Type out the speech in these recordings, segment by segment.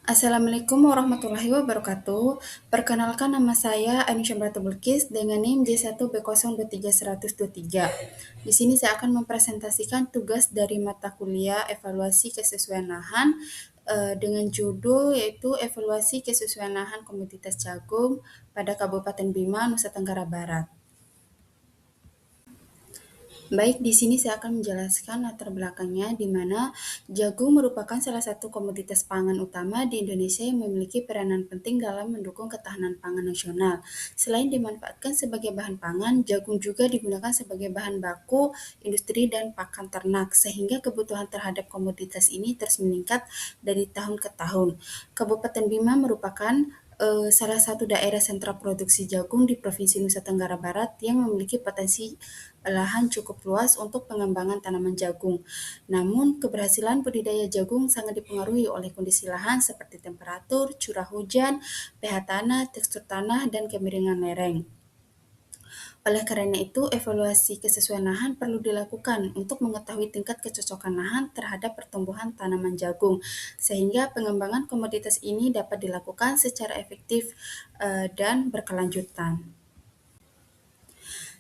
Assalamualaikum warahmatullahi wabarakatuh. Perkenalkan nama saya Ainusyah Bilqis dengan NIM J1B023123. Di sini saya akan mempresentasikan tugas dari mata kuliah evaluasi kesesuaian lahan dengan judul yaitu evaluasi kesesuaian lahan komoditas jagung pada Kabupaten Bima, Nusa Tenggara Barat. Baik, di sini saya akan menjelaskan latar belakangnya, di mana jagung merupakan salah satu komoditas pangan utama di Indonesia yang memiliki peranan penting dalam mendukung ketahanan pangan nasional. Selain dimanfaatkan sebagai bahan pangan, jagung juga digunakan sebagai bahan baku industri dan pakan ternak, sehingga kebutuhan terhadap komoditas ini terus meningkat dari tahun ke tahun. Kabupaten Bima merupakan salah satu daerah sentra produksi jagung di Provinsi Nusa Tenggara Barat yang memiliki potensi lahan cukup luas untuk pengembangan tanaman jagung. Namun, keberhasilan budidaya jagung sangat dipengaruhi oleh kondisi lahan seperti temperatur, curah hujan, pH tanah, tekstur tanah, dan kemiringan lereng. Oleh karena itu, evaluasi kesesuaian lahan perlu dilakukan untuk mengetahui tingkat kecocokan lahan terhadap pertumbuhan tanaman jagung, sehingga pengembangan komoditas ini dapat dilakukan secara efektif dan berkelanjutan.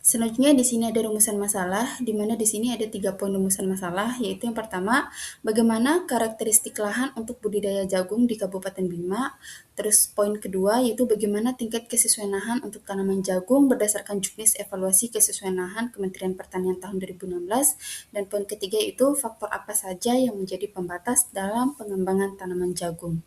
Selanjutnya di sini ada rumusan masalah, di mana di sini ada 3 poin rumusan masalah, yaitu yang pertama, bagaimana karakteristik lahan untuk budidaya jagung di Kabupaten Bima. Terus poin kedua, yaitu bagaimana tingkat kesesuaian lahan untuk tanaman jagung berdasarkan juknis evaluasi kesesuaian lahan Kementerian Pertanian tahun 2016. Dan poin ketiga itu faktor apa saja yang menjadi pembatas dalam pengembangan tanaman jagung.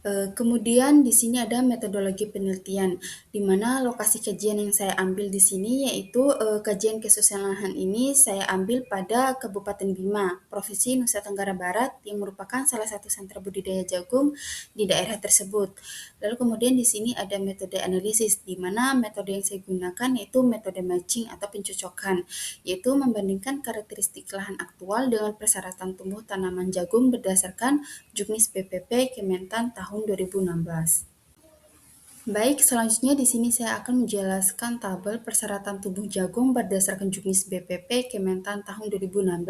Kemudian di sini ada metodologi penelitian, di mana lokasi kajian yang saya ambil di sini yaitu kajian kesusahan lahan ini saya ambil pada Kabupaten Bima, Provinsi Nusa Tenggara Barat yang merupakan salah satu sentra budidaya jagung di daerah tersebut. Lalu kemudian di sini ada metode analisis, di mana metode yang saya gunakan yaitu metode matching atau pencocokan, yaitu membandingkan karakteristik lahan aktual dengan persyaratan tumbuh tanaman jagung berdasarkan juknis PPP Kementan tahun 2016. Baik, selanjutnya di sini saya akan menjelaskan tabel persyaratan tumbuh jagung berdasarkan juknis BPP Kementan tahun 2016.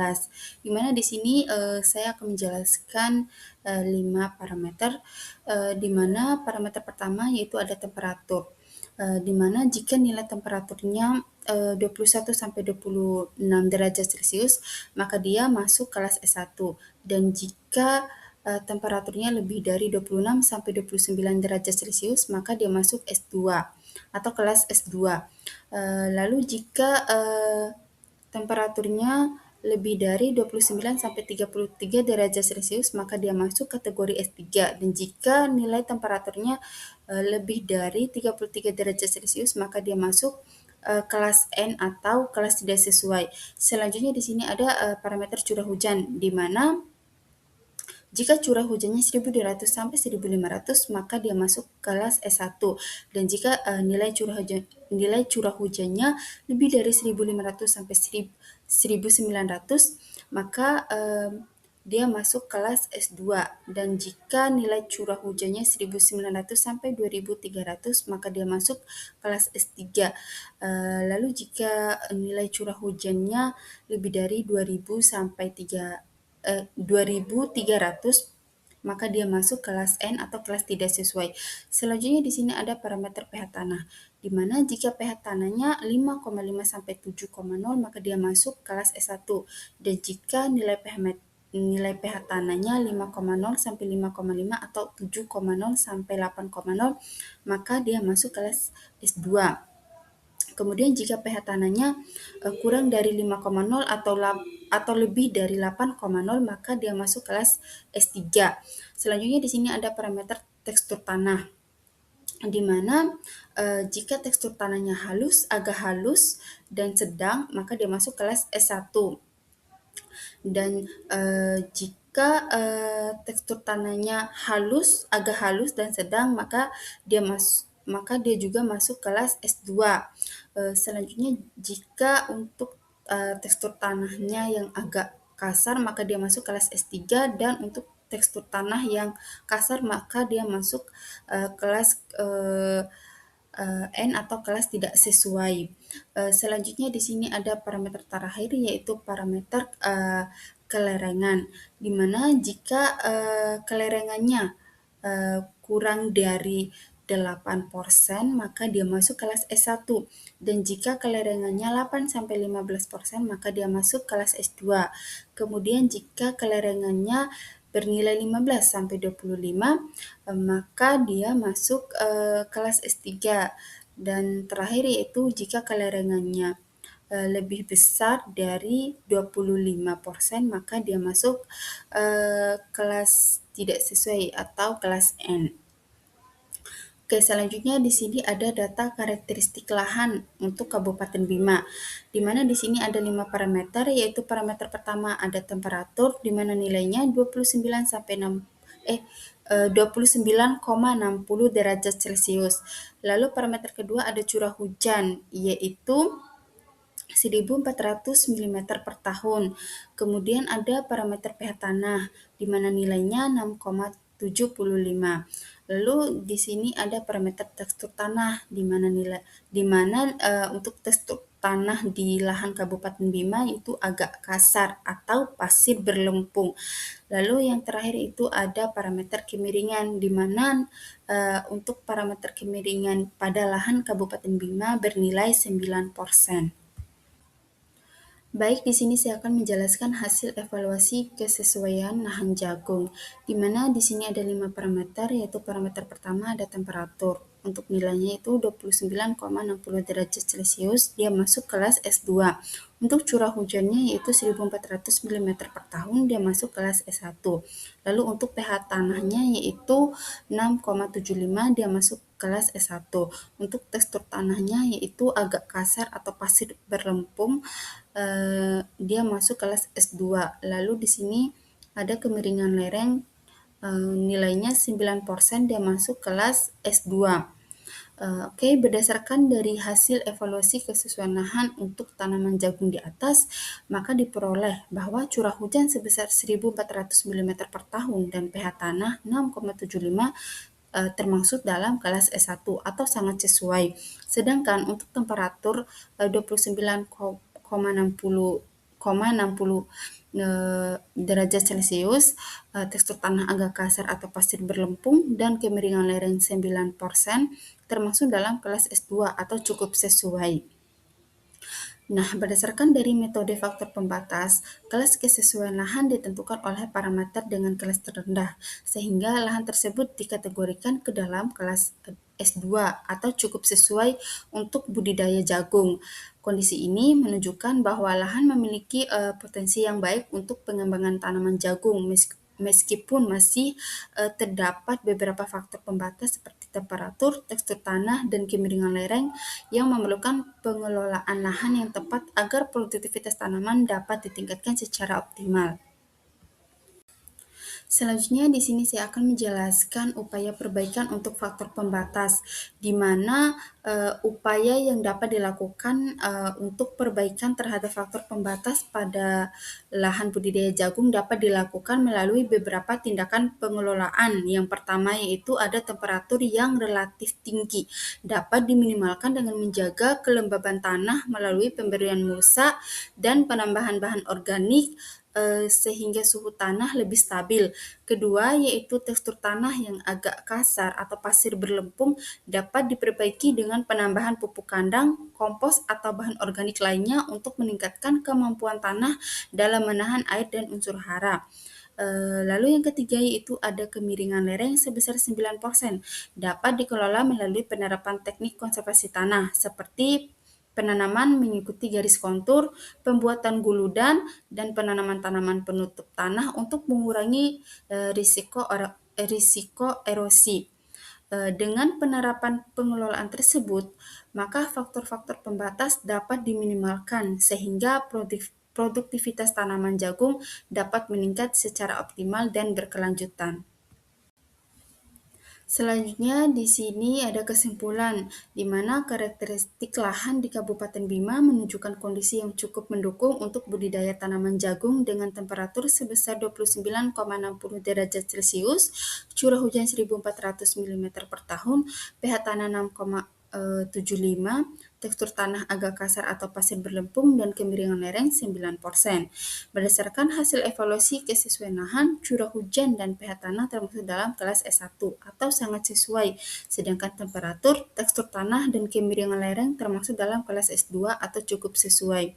Di mana di sini saya akan menjelaskan 5 parameter, di mana parameter pertama yaitu ada temperatur. Di mana jika nilai temperaturnya 21 sampai 26 derajat Celcius, maka dia masuk kelas S1. Dan jika temperaturnya lebih dari 26 sampai 29 derajat Celcius, maka dia masuk S2 atau kelas S2. Lalu jika temperaturnya lebih dari 29 sampai 33 derajat Celcius, maka dia masuk kategori S3. Dan jika nilai temperaturnya lebih dari 33 derajat Celcius, maka dia masuk kelas N atau kelas tidak sesuai. Selanjutnya di sini ada parameter curah hujan, di mana jika curah hujannya 1.200 sampai 1.500, maka dia masuk kelas S1. Dan jika nilai curah hujannya lebih dari 1.500 sampai 1.900, maka dia masuk kelas S2. Dan jika nilai curah hujannya 1.900 sampai 2.300, maka dia masuk kelas S3. Lalu jika nilai curah hujannya lebih dari 2.000 sampai 2.300, maka dia masuk kelas N atau kelas tidak sesuai. Selanjutnya di sini ada parameter pH tanah, di mana jika pH tanahnya 5,5 sampai 7,0, maka dia masuk kelas S1. Dan jika nilai pH tanahnya 5,0 sampai 5,5 atau 7,0 sampai 8,0, maka dia masuk kelas S2. Kemudian jika pH tanahnya kurang dari 5,0 atau lebih dari 8,0, maka dia masuk kelas S3. Selanjutnya di sini ada parameter tekstur tanah, di mana jika tekstur tanahnya halus, agak halus, dan sedang, maka dia masuk kelas S1. Dan jika tekstur tanahnya halus, agak halus, dan sedang, maka dia juga masuk kelas S2. Selanjutnya jika untuk tekstur tanahnya yang agak kasar, maka dia masuk kelas S3, dan untuk tekstur tanah yang kasar, maka dia masuk kelas N atau kelas tidak sesuai. Selanjutnya di sini ada parameter terakhir yaitu parameter kelerengan, di mana jika kelerengannya kurang dari 8%, maka dia masuk kelas S1. Dan jika kelerengannya 8-15%, maka dia masuk kelas S2. Kemudian jika kelerengannya bernilai 15-25, maka dia masuk kelas S3. Dan terakhir yaitu jika kelerengannya lebih besar dari 25%, maka dia masuk kelas tidak sesuai atau kelas N. Oke, selanjutnya di sini ada data karakteristik lahan untuk Kabupaten Bima, di mana di sini ada 5 parameter, yaitu parameter pertama ada temperatur, di mana nilainya 29,60 derajat Celcius. Lalu parameter kedua ada curah hujan, yaitu 1.400 mm per tahun. Kemudian ada parameter pH tanah, di mana nilainya 6,75. Lalu di sini ada parameter tekstur tanah, di mana untuk tekstur tanah di lahan Kabupaten Bima itu agak kasar atau pasir berlempung. Lalu yang terakhir itu ada parameter kemiringan, di mana untuk parameter kemiringan pada lahan Kabupaten Bima bernilai 9%. Baik, di sini saya akan menjelaskan hasil evaluasi kesesuaian lahan jagung, di mana di sini ada 5 parameter, yaitu parameter pertama ada temperatur. Untuk nilainya itu 29,60 derajat Celcius, dia masuk kelas S2. Untuk curah hujannya yaitu 1.400 mm per tahun, dia masuk kelas S1. Lalu untuk pH tanahnya yaitu 6,75, dia masuk kelas S1. Untuk tekstur tanahnya yaitu agak kasar atau pasir berlempung, dia masuk kelas S2. Lalu di sini ada kemiringan lereng, nilainya 9%, dia masuk kelas S2. Oke, berdasarkan dari hasil evaluasi kesesuaian lahan untuk tanaman jagung di atas, maka diperoleh bahwa curah hujan sebesar 1.400 mm per tahun dan pH tanah 6,75 termasuk dalam kelas S1 atau sangat sesuai. Sedangkan untuk temperatur 29,60 derajat Celcius, tekstur tanah agak kasar atau pasir berlempung, dan kemiringan lereng 9%, termasuk dalam kelas S2 atau cukup sesuai. Nah, berdasarkan dari metode faktor pembatas, kelas kesesuaian lahan ditentukan oleh parameter dengan kelas terendah, sehingga lahan tersebut dikategorikan ke dalam kelas S2 atau cukup sesuai untuk budidaya jagung. Kondisi ini menunjukkan bahwa lahan memiliki potensi yang baik untuk pengembangan tanaman jagung, meskipun masih terdapat beberapa faktor pembatas seperti temperatur, tekstur tanah, dan kemiringan lereng yang memerlukan pengelolaan lahan yang tepat agar produktivitas tanaman dapat ditingkatkan secara optimal. Selanjutnya di sini saya akan menjelaskan upaya perbaikan untuk faktor pembatas, di mana upaya yang dapat dilakukan untuk perbaikan terhadap faktor pembatas pada lahan budidaya jagung dapat dilakukan melalui beberapa tindakan pengelolaan. Yang pertama yaitu ada temperatur yang relatif tinggi, dapat diminimalkan dengan menjaga kelembaban tanah melalui pemberian mulsa dan penambahan bahan organik sehingga suhu tanah lebih stabil. Kedua, yaitu tekstur tanah yang agak kasar atau pasir berlempung dapat diperbaiki dengan penambahan pupuk kandang, kompos, atau bahan organik lainnya untuk meningkatkan kemampuan tanah dalam menahan air dan unsur hara. Lalu yang ketiga yaitu ada kemiringan lereng sebesar 9%, dapat dikelola melalui penerapan teknik konservasi tanah seperti penanaman mengikuti garis kontur, pembuatan guludan, dan penanaman tanaman penutup tanah untuk mengurangi risiko erosi. Dengan penerapan pengelolaan tersebut, maka faktor-faktor pembatas dapat diminimalkan sehingga produktivitas tanaman jagung dapat meningkat secara optimal dan berkelanjutan. Selanjutnya di sini ada kesimpulan, di mana karakteristik lahan di Kabupaten Bima menunjukkan kondisi yang cukup mendukung untuk budidaya tanaman jagung dengan temperatur sebesar 29,60 derajat Celcius, curah hujan 1.400 mm per tahun, pH tanah 75, tekstur tanah agak kasar atau pasir berlempung, dan kemiringan lereng 9%. Berdasarkan hasil evaluasi kesesuaian lahan, curah hujan, dan pH tanah termasuk dalam kelas S1 atau sangat sesuai, sedangkan temperatur, tekstur tanah, dan kemiringan lereng termasuk dalam kelas S2 atau cukup sesuai.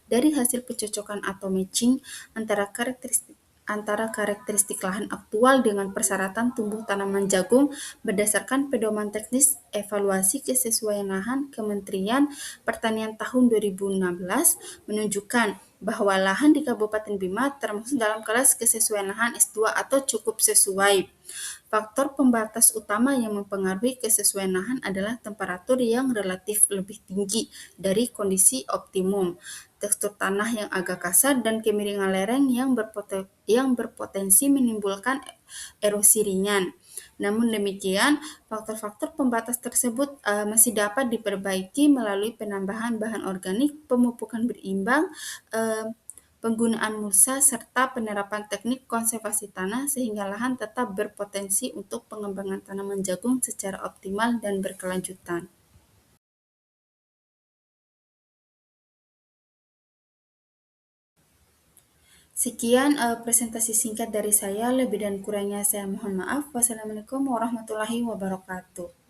Dari hasil pencocokan atau matching antara karakteristik lahan aktual dengan persyaratan tumbuh tanaman jagung berdasarkan pedoman teknis evaluasi kesesuaian lahan Kementerian Pertanian tahun 2016 menunjukkan bahwa lahan di Kabupaten Bima termasuk dalam kelas kesesuaian lahan S2 atau cukup sesuai. Faktor pembatas utama yang mempengaruhi kesesuaian lahan adalah temperatur yang relatif lebih tinggi dari kondisi optimum, tekstur tanah yang agak kasar, dan kemiringan lereng yang berpotensi menimbulkan erosi ringan. Namun demikian, faktor-faktor pembatas tersebut masih dapat diperbaiki melalui penambahan bahan organik, pemupukan berimbang, eh, penggunaan mulsa, serta penerapan teknik konservasi tanah sehingga lahan tetap berpotensi untuk pengembangan tanaman jagung secara optimal dan berkelanjutan. Sekian presentasi singkat dari saya, lebih dan kurangnya saya mohon maaf. Wassalamualaikum warahmatullahi wabarakatuh.